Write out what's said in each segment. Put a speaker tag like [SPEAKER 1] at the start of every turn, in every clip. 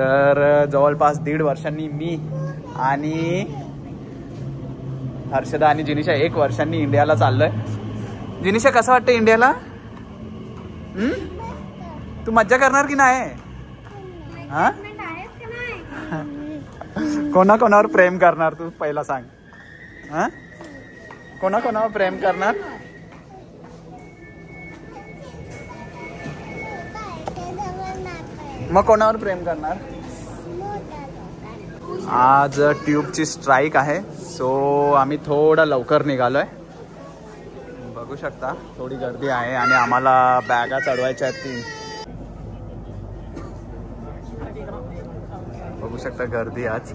[SPEAKER 1] तर जवळपास 1.5 वर्षांनी मी आणि हर्षदा आणि जिनिशा 1 वर्षांनी इंडियाला चाललोय. जिनिशा कसं वाटतं इंडियाला? तू मज्जा करणार की नाही? हा, कोणाकोणावर प्रेम करणार तू पहिला सांग. हा, कोणाकोणावर प्रेम करणार? मग कोणावर प्रेम करणार? आज ट्यूबची स्ट्राईक आहे, सो आम्ही थोडा लवकर निघालोय. बघू शकता थोडी गर्दी आहे आणि आम्हाला बॅगा चढवायच्या आहेत 3. बघू शकता गर्दी आज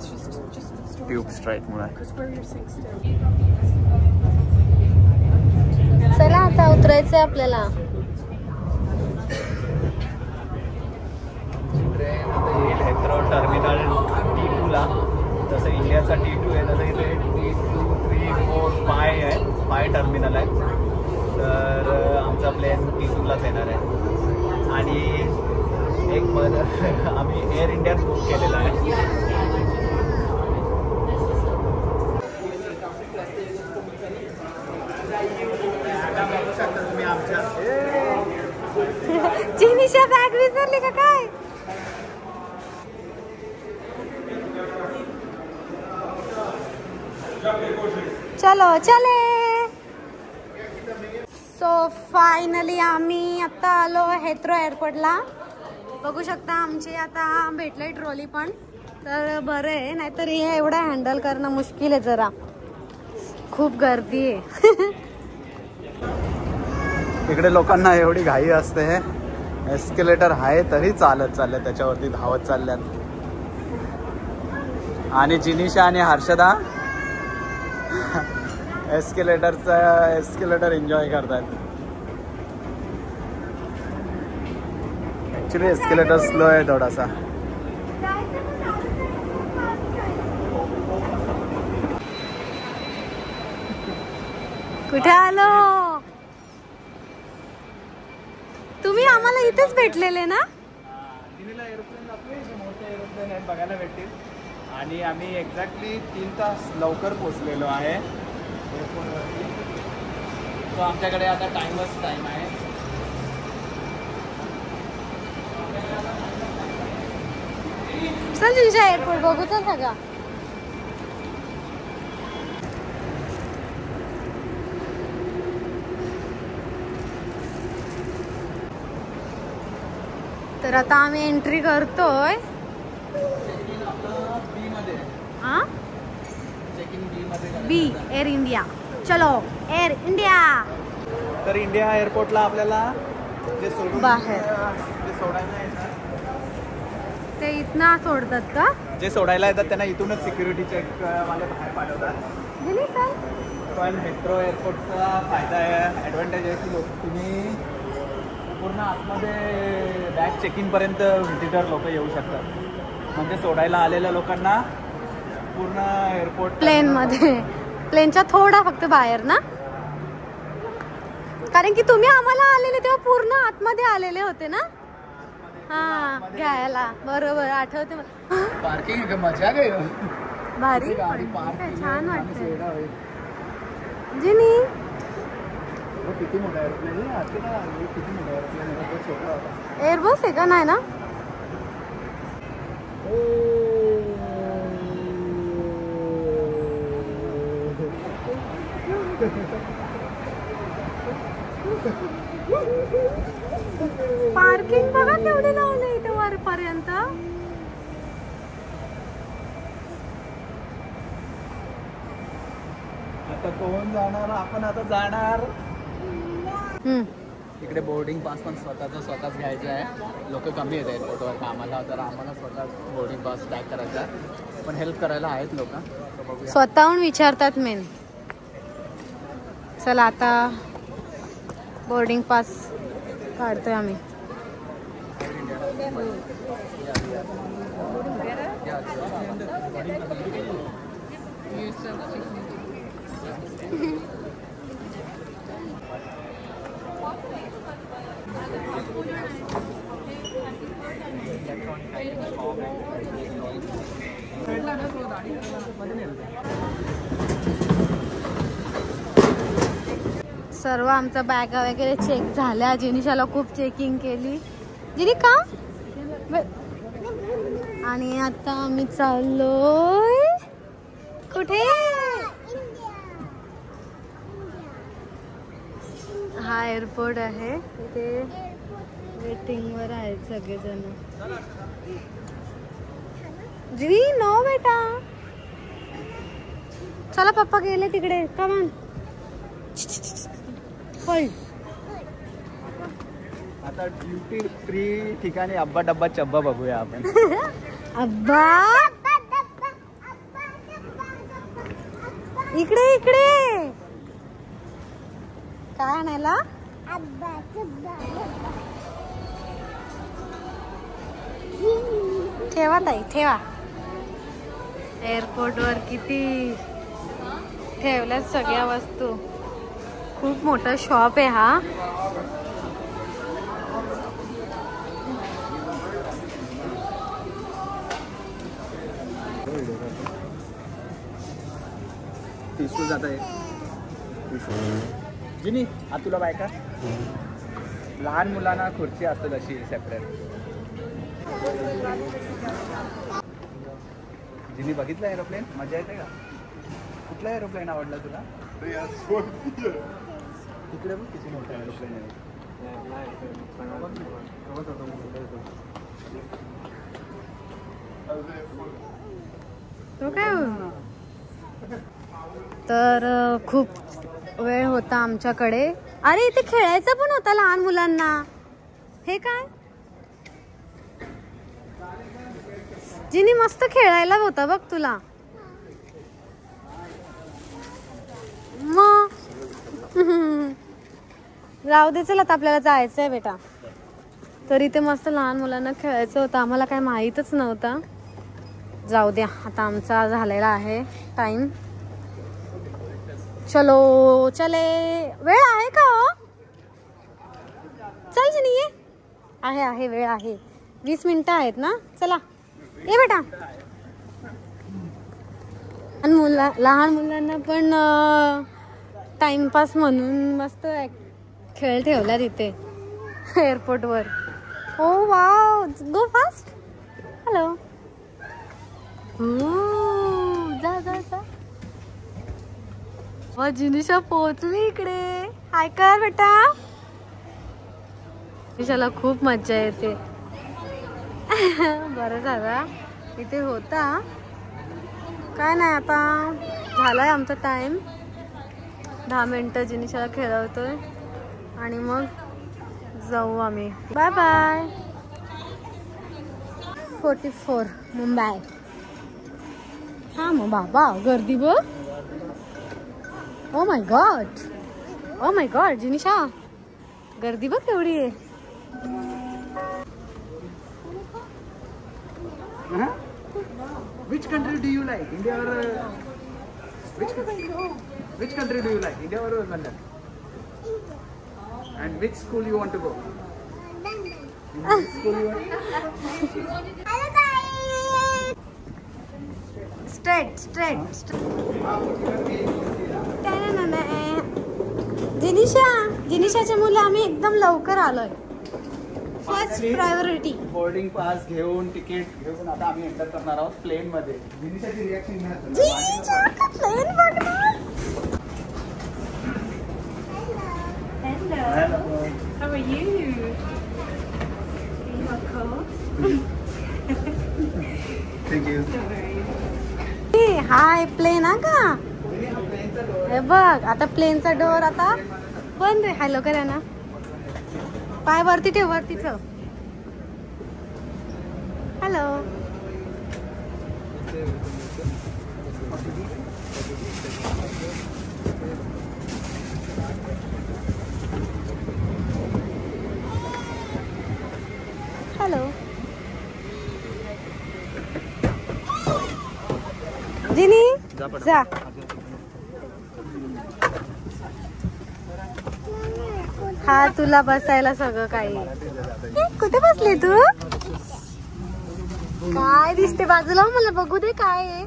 [SPEAKER 1] ट्यूब स्ट्राईक मुळे.
[SPEAKER 2] चला आता उतरायचंय आपल्याला.
[SPEAKER 1] हेथ्रो टर्मिनल T2 ला. जसं इंडियाचा T2 आहे तसं इथे 2, 3, 4, 5 आहे. 5 टर्मिनल आहे. तर आमचा प्लेन T2 लाच येणार आहे. आणि एक आम्ही एअर इंडियाच बुक केलेला आहे. तुम्ही आमच्या
[SPEAKER 2] जिनिशा बॅग विसरली का काय? चलो चले. सो फायनली आम्ही आता आलो हेथ्रो एअरपोर्टला. बघू शकता आमची आता भेटलंय ट्रॉली पण. तर बरं आहे, नाहीतर हे एवढं हँडल करणं मुश्किल आहे. जरा खूप गर्दी आहे.
[SPEAKER 1] इकडे लोकांना एवढी घाई असते. एस्केलेटर आहे तरी चालत चालले, त्याच्यावरती धावत चालल्यात. आणि जिनिशा आणि हर्षदा एस्केलेटर एन्जॉय करतात. ऍक्च्युली एस्केलेटर स्लो आहे थोडासा.
[SPEAKER 2] कुठे आलो? तुम्ही आम्हाला इथेच भेटलेले ना?
[SPEAKER 1] दिल्लीला एरोप्लेन जातोय, मोठे एरोप्लेन आहेत बघायला भेटतील. आणि आम्ही एक्झॅक्टली 3 तास लवकर पोचलेलो आहे एअरपोर्टवरती. सो आमच्याकडे आता टाइम आहे.
[SPEAKER 2] चल तुझ्या एअरपोर्ट बघू तर सगळा. तर आता आम्ही एंट्री करतोय. बी एअर इंडिया. चलो एअर इंडिया.
[SPEAKER 1] तर इंडिया एअरपोर्टला आपल्याला जे सोडून
[SPEAKER 2] बाहेर
[SPEAKER 1] जे सोडायला येतात
[SPEAKER 2] ते इथनं सोडतात का?
[SPEAKER 1] जे सोडायला येतात त्यांना इथूनच सिक्युरिटी चेक वाले बाहेर पाठवतात. पण हेथ्रो एअरपोर्टचा फायदा आहे, ॲडव्हान्टेज आहे की तुम्ही पूर्ण आतमध्ये बॅग चेक इनपर्यंत व्हिजिटर लोक येऊ शकतात. म्हणजे सोडायला आलेल्या लोकांना पूर्ण एअरपोर्ट
[SPEAKER 2] प्लेनमध्ये, प्लेनच्या थोडा फक्त बाहेर ना. कारण की तुम्ही आम्हाला आलेले तेव्हा पूर्ण आतमध्ये आलेले होते ना. हा घ्यायला बरोबर आठवते.
[SPEAKER 1] पार्किंग मजा गई
[SPEAKER 2] भारी छान वाटतंय. जिनी
[SPEAKER 1] किती मोठा एअरप्लेन आहे. किती मोठा एअरप्लेन आहे. तो छोटा होता.
[SPEAKER 2] एअरबस आहे का? नाही ना. पार्किंग बघा केवढे लावले इथे वरपर्यंत.
[SPEAKER 1] आता कोण जाणार? आपण आता जाणार. इकडे बोर्डिंग पास पण स्वतःच घ्यायचं आहे. लोक कमी आहेत एअरपोर्टवर कामाला, तर आम्हाला स्वतः बोर्डिंग पास टॅग करायचा आहे. पण हेल्प करायला आहेत लोक,
[SPEAKER 2] स्वतःहून विचारतात मेन. चला आता बोर्डिंग पास काढतोय आम्ही. सर्व आमचा बॅगा वगैरे चेक झाल्या. जिनिशाला खूप चेकिंग केली. जिनी का? आणि आता आम्ही चाललोय कुठे? हा एअरपोर्ट आहे. इथे वेटिंग वर आहेत सगळेजण. जिनी नो बेटा, चला पप्पा गेले तिकडे. कमान
[SPEAKER 1] आता ड्युटी फ्री ठिकाणी अब्बा डब्बा चब्बा बघूया आपण.
[SPEAKER 2] अब्बा इकडे इकडे काय आणायला? ठेवा ताई ठेवा. एअरपोर्ट वर किती ठेवल्यात सगळ्या वस्तू. खूप मोठा शॉप आहे हा.
[SPEAKER 1] टिशू जात आहे. जिनी आ तुला बायका लहान मुलांना खुर्ची असतात अशी सेपरेट. जिनी बघितलं एरोप्लेन? मजा येते का? कुठला एरोप्लेन आवडला तुला? तिकडे बघ किती मोठा एरोप्लेन आहे.
[SPEAKER 2] तो काय? तर खूप वेळ होता आमच्याकडे. अरे इथे खेळायचं पण होता लहान मुलांना. हे काय? जिनी मस्त खेळायला होता बघ तुला. मग राहू दे. चल आता आपल्याला जायचंय बेटा. तर इथे मस्त लहान मुलांना खेळायचं होतं. आम्हाला काय माहीतच नव्हतं. जाऊ द्या, आता आमचा झालेला आहे टाइम. चलो चले. वेळ आहे का? चल जिनी ये. आहे वेळ आहे. 20 मिनिटं आहेत ना. चला ये बेटा. आणि लहान मुलांना पण टाइमपास म्हणून मस्त खेळ ठेवला तिथे एअरपोर्ट वर. ओ वाव, गो फास्ट. हॅलो. जा जा जा. जिनिशा पोहोचली इकडे. हाय कर बेटा. जिनिशाला खूप मज्जा येते. बरं झालं इथे होता. काय नाही, आता झालाय आमचा टाइम. 10 मिनिटं जिनिशाला खेळवतोय आणि मग जाऊ आम्ही. Bye bye. 44 मुंबई. हा मग बाबा गर्दी बघ. ओ माय गॉड जिनिशा, गर्दी बघ केवढी आहे.
[SPEAKER 1] Which country do you like? India or which country do you like? India or London? And which school you want to go? In which school you want?
[SPEAKER 2] Hello guys. Straight. जिनिशाच्या मुले आम्ही एकदम लवकर आलोय. First priority.
[SPEAKER 1] Boarding pass घेऊन ticket घेऊन आता आम्ही enter करणार आहोत प्लेन मध्ये. जिनिशाची रिएक्शन घ्या.
[SPEAKER 2] प्लेन बघणार.
[SPEAKER 3] Hello. How are you? You are cold.
[SPEAKER 1] Thank you.
[SPEAKER 2] हाय प्लेन हा का? हे बघ आता प्लेनचा डोर आता बंद आहे. हॅलो करा ना. पाय वरती ठेव, वरती ठेव. हॅलो. हॅलो जिनी जा. हा तुला बसायला सगळं काही. कुठे बसली तू? काय दिसते बाजूला? मला बघू दे काय आहे.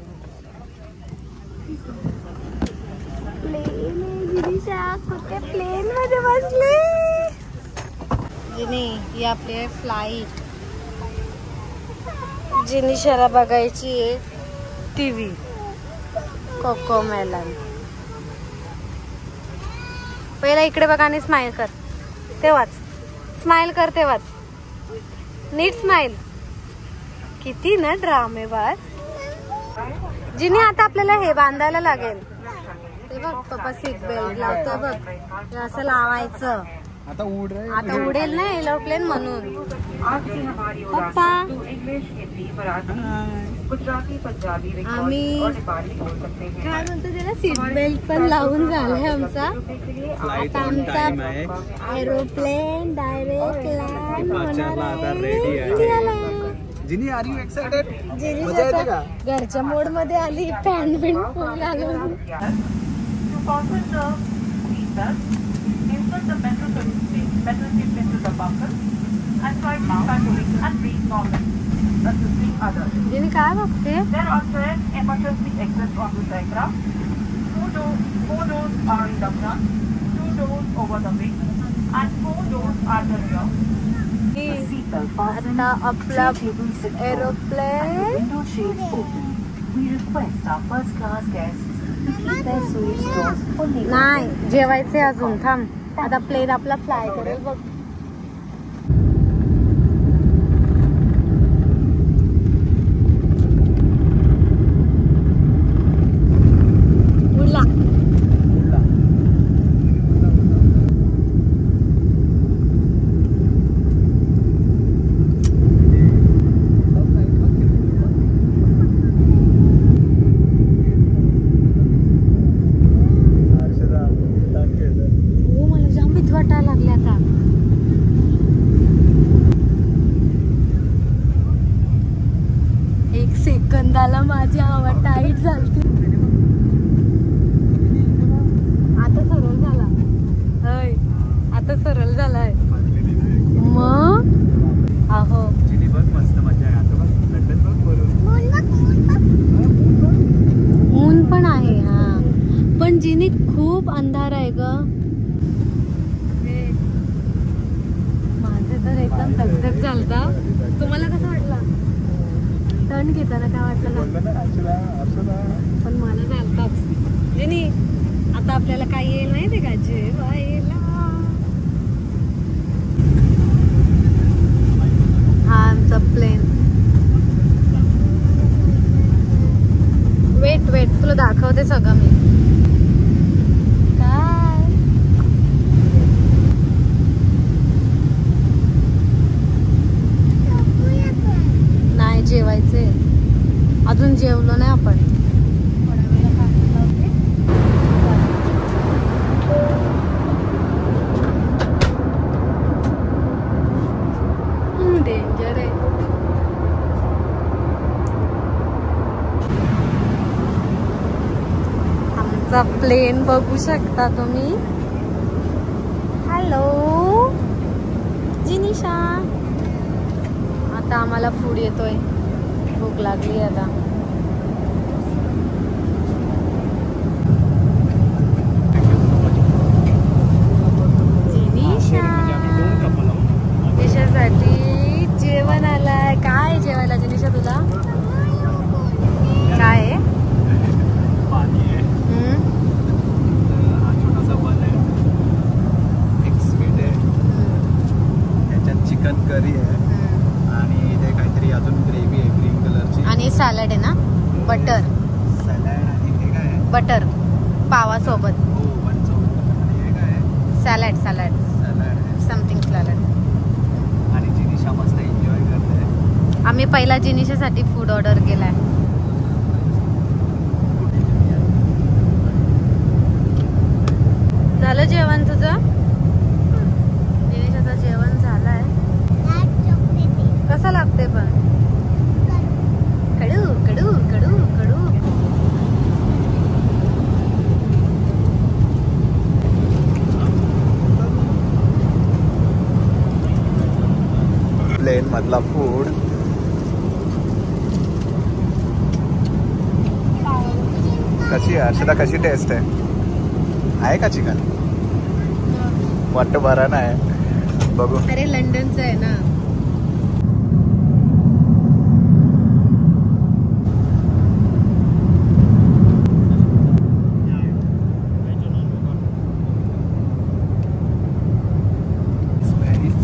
[SPEAKER 2] जिनिशा कुठे प्लेन मध्ये बसली. जिनी ही आपली आहे फ्लाईट. जिनिशाला बघायची आहे टीव्ही कोकोमेलन. पहिला इकडे बघा आणि स्माइल कर, तेव्हाच स्माइल कर, तेव्हाच नीट स्माइल. किती ना ड्रामेबाज. जिनी आता आपल्याला हे बांधायला लागेल. ते बघ पप्पा सीट बेल्ट लावतोय बघ, हे असं लावायचं.
[SPEAKER 1] आता
[SPEAKER 2] उडेल ना एरोप्लेन म्हणून. पप्पा आम्ही काय म्हणतो त्याला, सीट बेल्ट पण लावून झालाय आमचा. आता आमचा एरोप्लेन डायरेक्ट लँड होणार आहे.
[SPEAKER 1] जिनी आर यू एक्साइटेड?
[SPEAKER 2] घरच्या मोड मध्ये आली, पॅन्ट बिंट फुल घालून. जिनी काय बघते? आता आपला एरोप्लेन नाही जेवायचे अजून, थांब. आता प्लेन आपला फ्लाय करेल बघ. सेकंदाला माझी हवा टाईट झाली. आता सरळ झाला, आता सरळ झालाय. मग अहो
[SPEAKER 1] मस्त मजा आहे.
[SPEAKER 2] ऊन पण आहे. हा पण जिनी खूप अंधार आहे ग. माझं तर एकदम धगधग झालता. तुम्हाला कसं वाटलं? टर्न घेताना काय वाटलं ना? पण मला चालताच. जिनी आता आपल्याला काय येईल माहिती का? जेवायला. हा आमचा प्लेन. वेट वेट तुला दाखवते सगळं मी. काय नाही जेवायचे अजून, जेवलो नाही आपण. डेंजर आहे. आमचा प्लेन बघू शकता तुम्ही. हॅलो जिनिशा. आता आम्हाला फूड येतोय, भूक लागली आता. जिनिशासाठी जेवण आलाय. काय जेवायला जिनिशा तुला? काय आहे?
[SPEAKER 1] छोटासा बन आहे, एक स्वीट आहे, त्याच्यात चिकन करी आहे आणि ते काहीतरी अजून ग्रेव्ही आहे ग्रीन कलरची.
[SPEAKER 2] आणि सॅलड आहे ना, बटर
[SPEAKER 1] सॅलड. आणि हे काय आहे?
[SPEAKER 2] बटर पावासोबत.
[SPEAKER 1] हो बनसोबत. आणि हे काय आहे?
[SPEAKER 2] Salad salad
[SPEAKER 1] salad
[SPEAKER 2] something salad.
[SPEAKER 1] आणि जिनिशा मस्त एन्जॉय करते.
[SPEAKER 2] आम्ही पहिला जिनिशासाठी फूड ऑर्डर केलाय. झालं जेवण तुझं? जिनिशाचं जेवण झालंय. कसं लागते पण? कडू कडू कडू कडू.
[SPEAKER 1] प्लेन मधला फूड कशी आहे अर्षदा? कशी टेस्ट आहे? आहे का चिकन? वाटतं बरं नाही. बघू.
[SPEAKER 2] अरे लंडनचं आहे ना.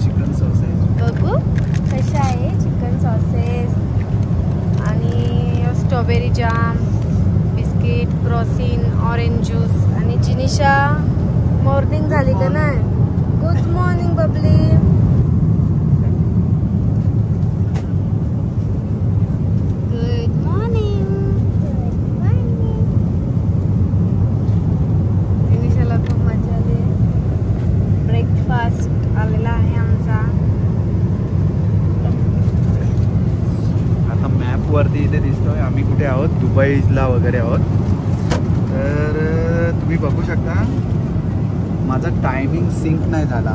[SPEAKER 1] चिकन सॉसेज
[SPEAKER 2] बघू कशा आहे. चिकन सॉसेस आणि strawberry jam, biscuit, croissant, orange juice आणि जिनिशा मॉर्निंग झाली का नाही. Good morning Bubbly. Good morning. जिनिशाला खूप मजा आली. ब्रेकफास्ट आलेला आहे आमचा.
[SPEAKER 1] आता मॅप वरती इथे दिसतोय आम्ही कुठे आहोत. दुबईला वगैरे आहोत. तर तुम्ही बघू शकता माझा टायमिंग सिंक नाही झाला.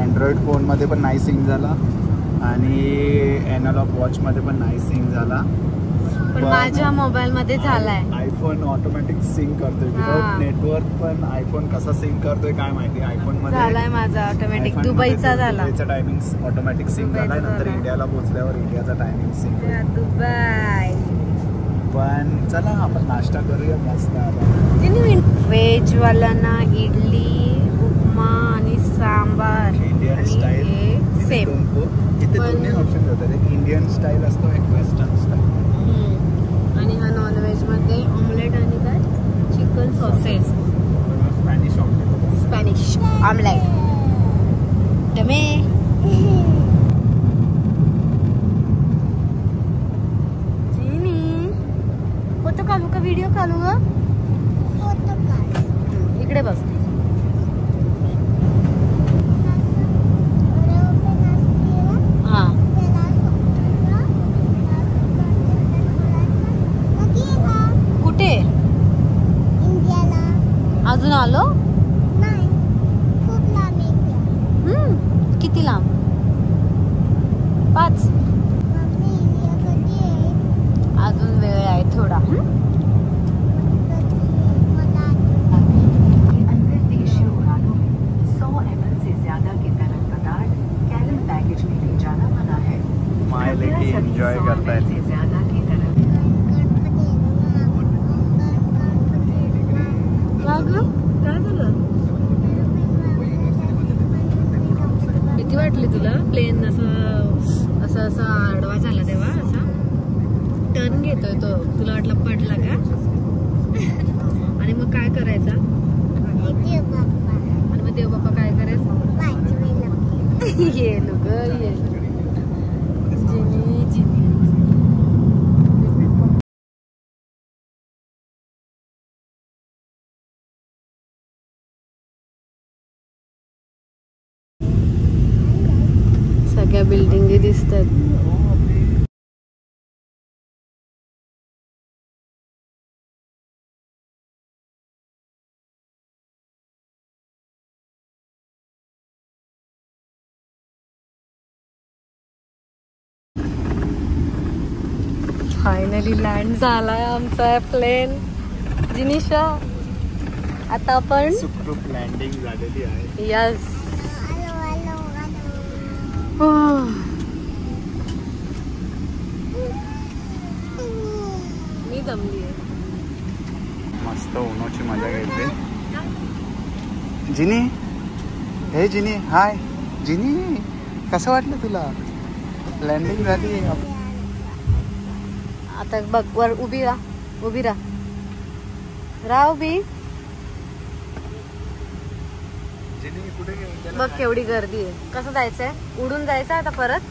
[SPEAKER 1] अँड्रॉइड फोनमध्ये पण नाही सिंक झाला आणि ॲनालॉग वॉचमध्ये पण नाही सिंक झाला.
[SPEAKER 2] पण माझ्या मोबाईलमध्ये झालाय.
[SPEAKER 1] आयफोन ऑटोमॅटिक सिंक करतोय विदाउट नेटवर्क. पण आयफोन कसा सिंक करतोय काय माहिती. आयफोन मध्ये
[SPEAKER 2] झालाय माझा ऑटोमॅटिक. दुबईचा झाला.
[SPEAKER 1] दुबईचा टायमिंग ऑटोमॅटिक सिंक झालाय. नंतर इंडियाला पोहोचल्यावर इंडियाचा टायमिंग सिंक.
[SPEAKER 2] दुबई.
[SPEAKER 1] पण चला आपण नाश्ता करूया मस्त.
[SPEAKER 2] व्हेज वाल्यांना इडली, उपमा आणि सांबार.
[SPEAKER 1] Indian style
[SPEAKER 2] same.
[SPEAKER 1] इथे दोन्ही ऑप्शन होतात. एक इंडियन स्टाईल असतो, एक वेस्टर्न स्टाईल.
[SPEAKER 2] आणि हा नॉनव्हेज मध्ये ऑमलेट आणि काय chicken sausages.
[SPEAKER 1] Spanish omelette.
[SPEAKER 2] Spanish omelette. टमे फोटो काढू का व्हिडिओ काढू ग? इकडे बघ. हा कुठे? अजून आलो? किती लांब? 5. अजून वेळ आहे थोडा.
[SPEAKER 1] माय लेकी एन्जॉय करतायत.
[SPEAKER 2] भीती वाटली तुला? प्लेन असा आडवा झाला तेव्हा असा टर्न घेतोय तो. तुला वाटलं पडला का? आणि मग काय करायचा? आणि मग देव बाप्पा काय करायचं? ये लोक ये. जिनी जिनी. सगळ्या बिल्डिंगी दिसतात. फायनली लँड झालाय आमचा प्लेन. जिनिशा आता आपण
[SPEAKER 1] सुखरूप लँडिंग झालेली आहे.
[SPEAKER 2] यस. मी दमली आहे.
[SPEAKER 1] मस्त उन्हाची मजा घेते. जिनी, हे जिनी, हाय जिनी. कसं वाटलं तुला? लँडिंग झाली.
[SPEAKER 2] आता बघ वर उभी राहा. उभी राहा उभी. बघ केवढी गर्दी आहे. कसं जायचंय? उडून जायचं आता परत?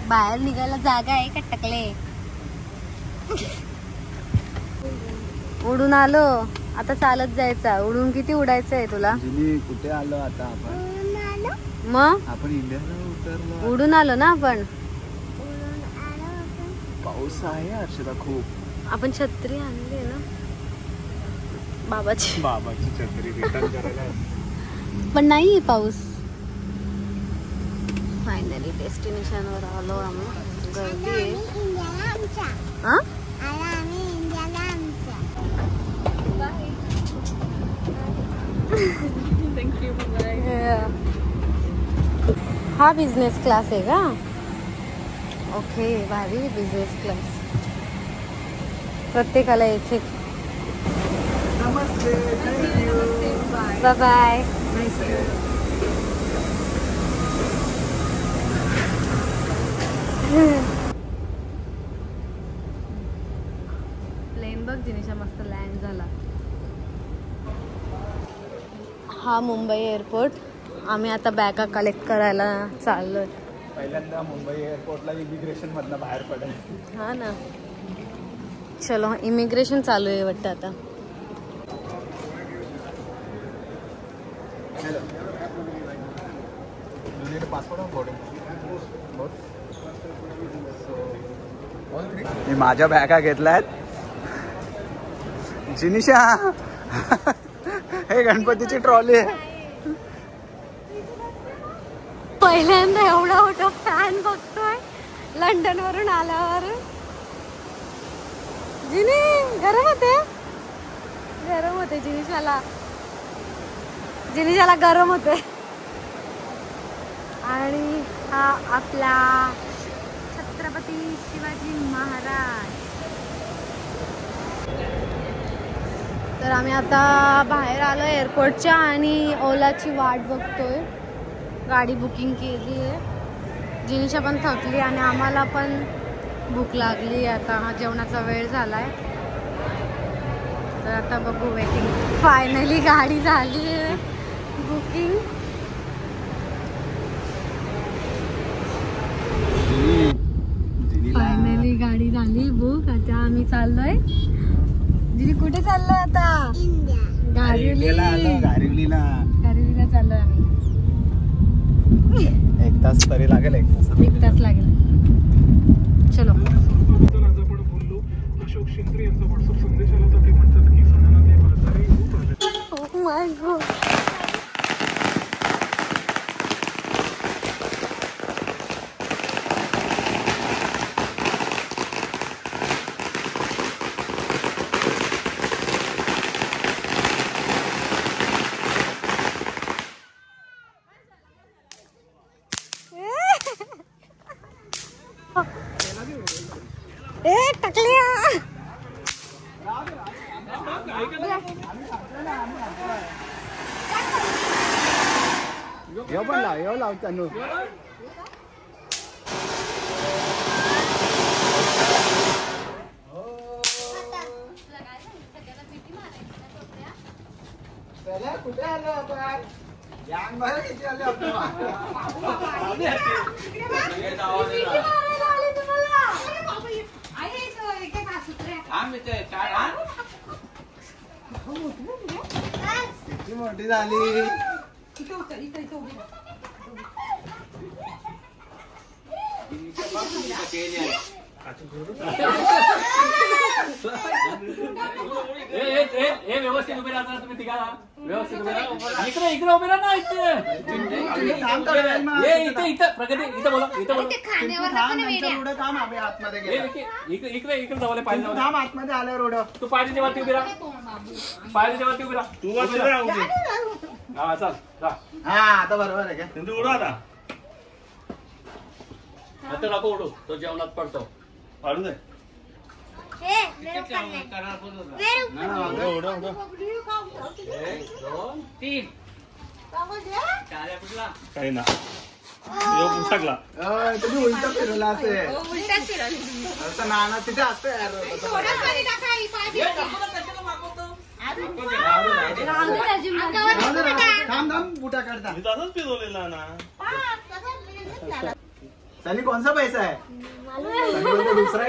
[SPEAKER 2] बाहेर निघायला जागा आहे का टकले? उडून आलो. आता चालत जायचा. उडून किती उडायचं आहे तुला?
[SPEAKER 1] कुठे आलो आता आपण?
[SPEAKER 2] मग
[SPEAKER 1] आपण इंडियाला उतरलो.
[SPEAKER 2] उडून आलो ना आपण.
[SPEAKER 1] पाऊस आहे हर्षदा खूप.
[SPEAKER 2] आपण छत्री आणली ना बाबाची
[SPEAKER 1] छत्री रिटर्न करायला.
[SPEAKER 2] पण नाही पाऊस. फायनली डेस्टिनेशन वर आलो आम्ही. गर्दी आहे. हा? हा बिझनेस क्लास आहे का? ओके, भारी बिझनेस क्लास. प्रत्येकाला एक एक.
[SPEAKER 1] नमस्ते.
[SPEAKER 2] Bye bye. प्लेन बघ जिनिशा मस्त लँड झाला. हा मुंबई एअरपोर्ट. आम्ही आता बॅगा कलेक्ट करायला चाललोय.
[SPEAKER 1] पहिल्यांदा मुंबई एअरपोर्टला इमिग्रेशन मधनं बाहेर पडेल.
[SPEAKER 2] हा ना. चलो, इमिग्रेशन चालू आहे वाटतं आता.
[SPEAKER 1] मी माझ्या बॅगा घेतल्यात. जिनिशा हे गणपतीची ट्रॉली आहे.
[SPEAKER 2] पहिल्यांदा एवढा मोठा फॅन बघतोय लंडन वरून आल्यावर. जिनी गरम होते. गरम होते जिनिशाला गरम होते. आणि हा आपला छत्रपती शिवाजी महाराज. तर आम्ही आता बाहेर आलो एअरपोर्टच्या आणि ओलाची वाट बघतोय. गाडी बुकिंग केली आहे. जिनिशा पण थकली आणि आम्हाला पण भूक लागली. आता जेवणाचा वेळ झालाय. तर आता बघू वेटिंग. फायनली गाडी झाली आहे बुकिंग. फायनली गाडी झाली बुक. आता आम्ही चाललोय. जिनी कुठे चाललोय आता? गारिवलीला चाललोय आम्ही.
[SPEAKER 1] 1 तास तरी लागेल. 1
[SPEAKER 2] तास लागेल. चलो. Oh my God. टकलिया.
[SPEAKER 1] येऊ लाव तनू. कुठे आलो आपण? किती आले आपण? किती मोठी झाली.
[SPEAKER 4] व्यवस्थित उभे राहता तुम्ही तिघाला. व्यवस्थित उभे राहा. इकडे उभे राहा ना. इथे प्रगती इथं बोला. इकडे जवळ पाहिजे.
[SPEAKER 1] आतमध्ये आल्यावर उडव.
[SPEAKER 4] तू पायरीच्या वरती उभी राहा. पायरीच्या वरती उभी राहा. हा चल.
[SPEAKER 1] हा आता बरोबर आहे का?
[SPEAKER 4] उडू आता. आता नको उडू. तो जेवणात पडतो. पाडू दे.
[SPEAKER 3] 1 2 3.
[SPEAKER 4] काही ना सगळा
[SPEAKER 1] तुम्ही उलटा फिरवला असेल. नाना तिथे असते. थांब बुटा काढता.
[SPEAKER 4] फिरवलेला ना.
[SPEAKER 1] त्यांनी कोणता पैसा आहे? दुसरा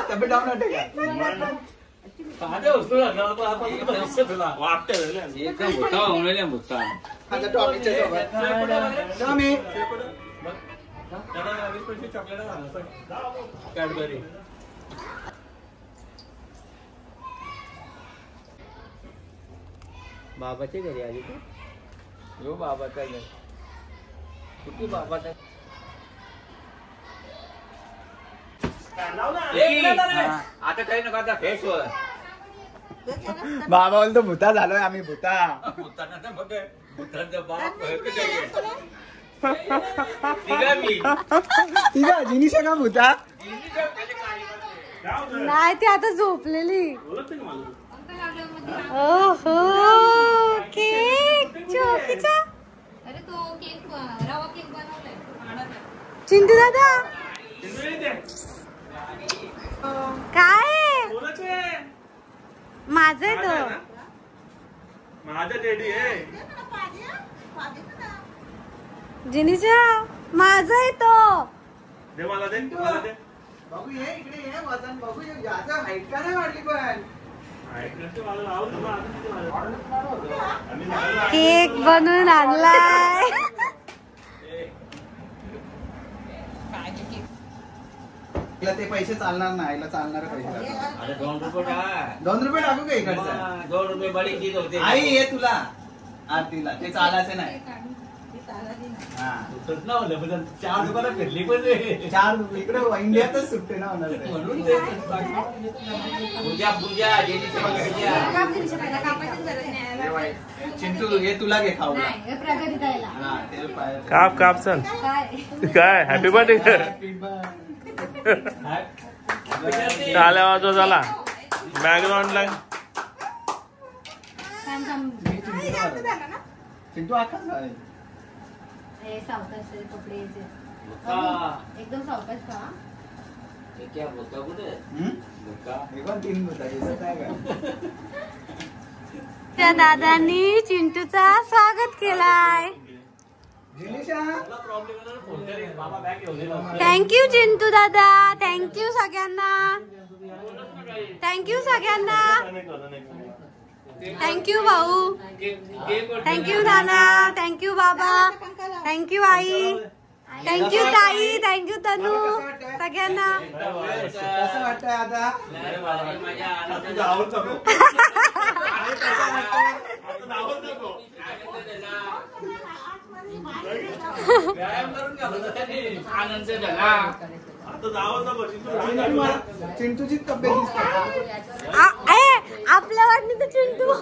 [SPEAKER 1] तब्येत डाऊन वाटते का?
[SPEAKER 4] कॅडबरी.
[SPEAKER 5] बाबाच्या घरी आली तू?
[SPEAKER 1] यो बाबाचा आहे.
[SPEAKER 4] कुठे बाबाचा आता काही नका आता फेस वर
[SPEAKER 1] बाबा बोलतो भूता झालोय आम्ही भूता.
[SPEAKER 4] भूतांचा बाप निघा मी
[SPEAKER 1] ठीक आहे जिनिशा का भूता.
[SPEAKER 2] नाही ती आता झोपलेली. ओहो केक चोकीचा.
[SPEAKER 3] अरे तो केक रवा केक बनवलाय.
[SPEAKER 2] चिंटू दादा काय माझं आहे तो.
[SPEAKER 5] माझा टेडी आहे.
[SPEAKER 2] जिनीचा माझा आहे तो.
[SPEAKER 5] दे मला दे मला दे.
[SPEAKER 1] बघू ये इकडे ये वजन बघू याचं हाईट का नाही वाढली पण.
[SPEAKER 2] केक बनवून आणलाय.
[SPEAKER 1] ते पैसे चालणार नाही याला चालणार पैसे.
[SPEAKER 4] अरे 2 रुपये टाक.
[SPEAKER 1] 2 रुपये टाकू का इकडचा.
[SPEAKER 4] 2 रुपये बडी देत होते.
[SPEAKER 1] आई ये तुला आरतीला ते चालायचं नाही. हा
[SPEAKER 4] 4 दुकानं फिरली पण
[SPEAKER 1] 4 इकडे इंडियातच सुट्टे ना होणार ते.
[SPEAKER 4] म्हणून ते पूजा पूजा
[SPEAKER 1] चिंटू हे तुला घे खाऊ.
[SPEAKER 5] काप काप चल. काय हॅपी बर्थडे. टाळ्या वाजव झाला. बॅकग्राऊंडला
[SPEAKER 1] चिंटू आकाश आहे.
[SPEAKER 3] सावकाश कपडे एकदम सावकाश का.
[SPEAKER 4] क्या बोलता कुठे
[SPEAKER 1] हे पण 3 भूता दिसत नाही का.
[SPEAKER 2] त्या दादांनी चिंटूचा स्वागत केलाय. थँक्यू चिंटू दादा. थँक्यू सगळ्यांना. थँक्यू सगळ्यांना. थँक्यू भाऊ. थँक्यू नाना. थँक्यू बाबा. थँक्यू आई. थँक्यू ताई. थँक्यू तनू. सगळ्यांना
[SPEAKER 1] कसं वाटतंय आता.
[SPEAKER 4] आनंद झाला.
[SPEAKER 1] चिंटूची तब्येत दिसते.
[SPEAKER 2] आपल्या वाटणी तर चिंटू.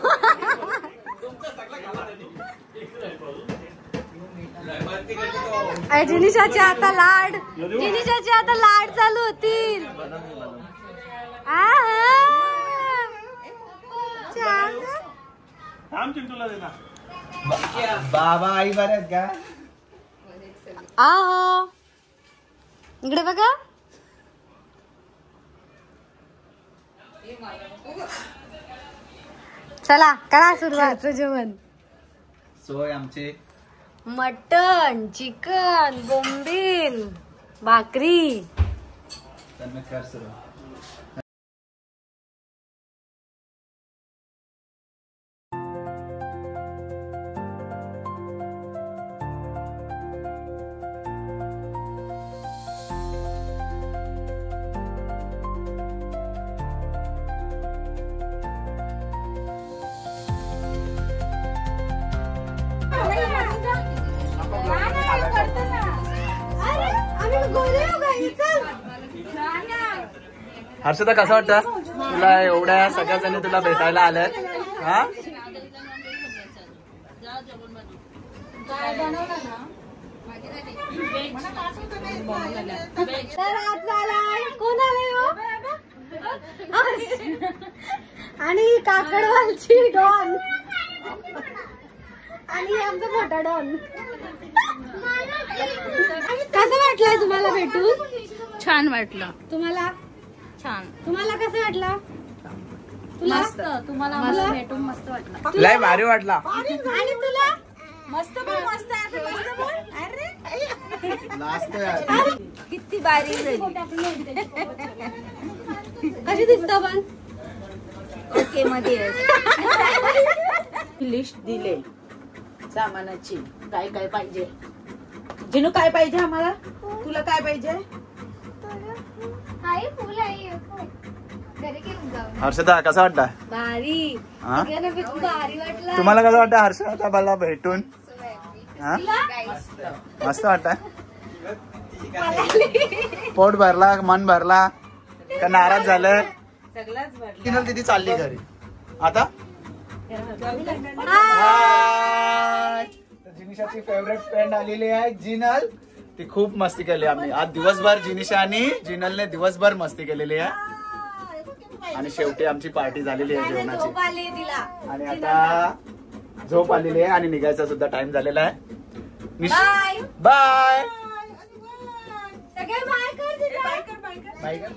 [SPEAKER 2] जिनिशाचे आता लाड. जिनिशाचे आता लाड चालू होतील.
[SPEAKER 5] थांब चिंटूला दे ना.
[SPEAKER 1] बाबा आई बरे आहेत का.
[SPEAKER 2] आहो इकडे बघा. चला करा सुरुवात जेवण.
[SPEAKER 1] सोय आमचे
[SPEAKER 2] मटन चिकन बोंबील भाकरी.
[SPEAKER 1] त्यांना कर सुरू. हर्षदा कसं वाटतं तुला एवढ्या सगळ्या जणी तुला भेटायला आल्यात. हा
[SPEAKER 2] तर आज आलाय कोण आलाय हो. आणि काकडवालची डॉन आणि आमचा मोठा डॉन. कसं वाटलंय तुम्हाला भेटून.
[SPEAKER 3] छान वाटलं.
[SPEAKER 2] तुम्हाला
[SPEAKER 3] छान.
[SPEAKER 2] तुम्हाला कसं वाटलं.
[SPEAKER 3] मस्त. तुम्हाला भेटून मस्त वाटलं.
[SPEAKER 1] लय भारी वाटला.
[SPEAKER 2] आणि तुला
[SPEAKER 3] मस्त बोल. मस्त आहे. मस्त बोल. अरे
[SPEAKER 1] लास्ट
[SPEAKER 3] किती बारी झाली.
[SPEAKER 2] कशी दिसत पण.
[SPEAKER 3] ओके मध्ये लिस्ट दिले सामानाची. काय काय पाहिजे. जिनू काय पाहिजे आम्हाला. तुला काय पाहिजे.
[SPEAKER 1] हर्षदा कसं वाटतं.
[SPEAKER 2] भारी.
[SPEAKER 1] हा?
[SPEAKER 2] भारी वाटलं.
[SPEAKER 1] तुम्हाला कसं वाटतं हर्षदा मला भेटून. हा
[SPEAKER 3] मस्त.
[SPEAKER 1] मस्त वाटत. पोट भरला, मन भरला का नाराज झालं.
[SPEAKER 3] सगळंच भरलं.
[SPEAKER 1] जिनल दीदी चालली घरी आता. जिनिशाची फेवरेट फ्रेंड आलेली आहे जिनल. ती खूप मस्ती केली आम्ही आज दिवसभर. जिनिशा आणि जिनलने दिवसभर मस्ती केलेली आहे आणि शेवटी आमची पार्टी झालेली आहे जेवणाची. आणि आता झोप आलेली आहे आणि निघायचा सुद्धा टाइम झालेला आहे. Bye bye.
[SPEAKER 2] बाय कर.
[SPEAKER 1] बाय कर.